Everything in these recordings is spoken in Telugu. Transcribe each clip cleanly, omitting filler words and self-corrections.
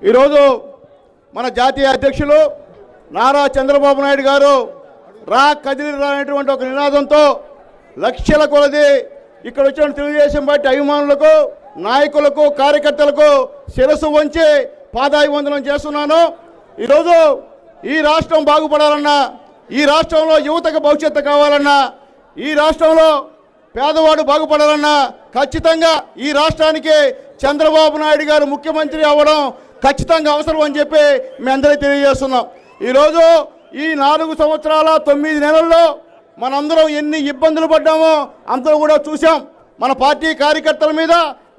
ఈరోజు మన జాతీయ అధ్యక్షులు నారా చంద్రబాబు నాయుడు గారు రా కదిలి రా అనేటువంటి ఒక నినాదంతో లక్షల కొలది ఇక్కడ వచ్చిన తెలుగుదేశం పార్టీ అభిమానులకు, నాయకులకు, కార్యకర్తలకు శిరస్సు వంచి పాదాభివందనం చేస్తున్నాను. ఈరోజు ఈ రాష్ట్రం బాగుపడాలన్నా, ఈ రాష్ట్రంలో యువతకు భవిష్యత్తు కావాలన్నా, ఈ రాష్ట్రంలో పేదవాడు బాగుపడాలన్నా ఖచ్చితంగా ఈ రాష్ట్రానికి చంద్రబాబు నాయుడు గారు ముఖ్యమంత్రి అవ్వడం ఖచ్చితంగా అవసరం అని చెప్పి మేము అందరికీ తెలియజేస్తున్నాం. ఈరోజు ఈ 4 సంవత్సరాల 9 నెలల్లో మనందరం ఎన్ని ఇబ్బందులు పడ్డామో అందరూ కూడా చూసాం. మన పార్టీ కార్యకర్తల మీద,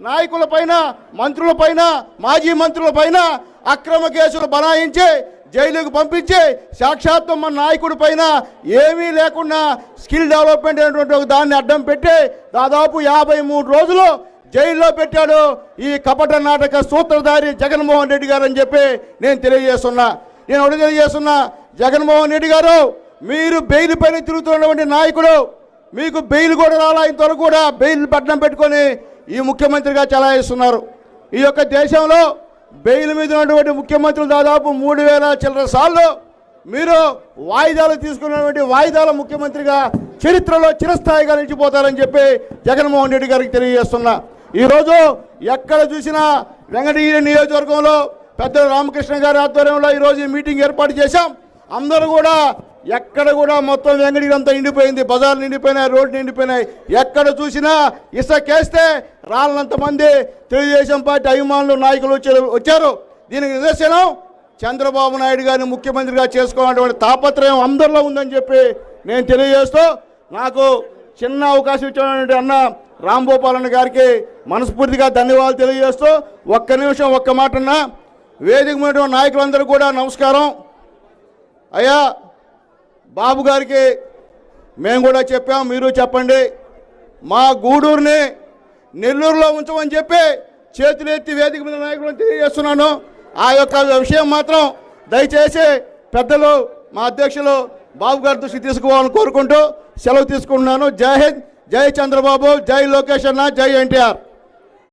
నాయకులపైన, మంత్రులపైన, మాజీ మంత్రులపైన అక్రమ కేసులు బనాయించి జైలుకు పంపించి సాక్షాత్తు మన నాయకుడి పైన ఏమీ లేకుండా స్కిల్ డెవలప్మెంట్ అనేటువంటి ఒక దాన్ని అడ్డం పెట్టి దాదాపు 53 రోజులు జైల్లో పెట్టాడు ఈ కపట నాటక సూత్రధారి జగన్మోహన్ రెడ్డి గారు అని చెప్పి నేను తెలియజేస్తున్నా. నేను ఒకటి తెలియజేస్తున్నా, జగన్మోహన్ రెడ్డి గారు మీరు బెయిల్ పైన తిరుగుతున్నటువంటి నాయకుడు, మీకు బెయిల్ కూడా రాలా, ఇంతవరకు కూడా బెయిల్ పట్టణం పెట్టుకొని ఈ ముఖ్యమంత్రిగా చలాయిస్తున్నారు. ఈ యొక్క దేశంలో బెయిల్ మీద ఉన్నటువంటి ముఖ్యమంత్రులు దాదాపు 3000 చిల్లర సార్లు మీరు వాయిదాలు తీసుకున్నటువంటి వాయిదాల ముఖ్యమంత్రిగా చరిత్రలో చిరస్థాయిగా నిలిచిపోతారని చెప్పి జగన్మోహన్ రెడ్డి గారికి తెలియజేస్తున్నా. ఈరోజు ఎక్కడ చూసినా వెంకటగిరి నియోజకవర్గంలో పెద్ద రామకృష్ణ గారి ఆధ్వర్యంలో ఈరోజు మీటింగ్ ఏర్పాటు చేశాం. అందరూ కూడా ఎక్కడ కూడా మొత్తం వెంగళగిరి అంతా నిండిపోయింది, బజార్లు నిండిపోయినాయి, రోడ్లు నిండిపోయినాయి. ఎక్కడ చూసినా ఇసుకేస్తే రాళ్ళంత మంది తెలుగుదేశం పార్టీ అభిమానులు, నాయకులు వచ్చారు. దీనికి నిదర్శనం చంద్రబాబు నాయుడు గారిని ముఖ్యమంత్రిగా చేసుకోవాలనేటువంటి తాపత్రయం అందరిలో ఉందని చెప్పి నేను తెలియజేస్తూ, నాకు చిన్న అవకాశం ఇచ్చినటువంటి అన్న రాంభూపాల్ అన్న గారికి మనస్ఫూర్తిగా ధన్యవాదాలు తెలియజేస్తూ, ఒక్క నిమిషం ఒక్క మాట అన్నా. వేదిక మీద నాయకులందరూ కూడా నమస్కారం. అయ్యా బాబు గారికి మేము కూడా చెప్పాం, మీరు చెప్పండి. మా గూడూరుని నెల్లూరులో ఉంచమని చెప్పి చేతులెత్తి వేదిక మీద నాయకులను తెలియజేస్తున్నాను. ఆ యొక్క విషయం మాత్రం దయచేసి పెద్దలు, మా అధ్యక్షులు బాబు గారి దృష్టికి తీసుకోవాలని కోరుకుంటూ సెలవు తీసుకుంటున్నాను. జై హింద్, జై చంద్రబాబు, జై లోకేష్ అన్న, జై ఎన్టీఆర్.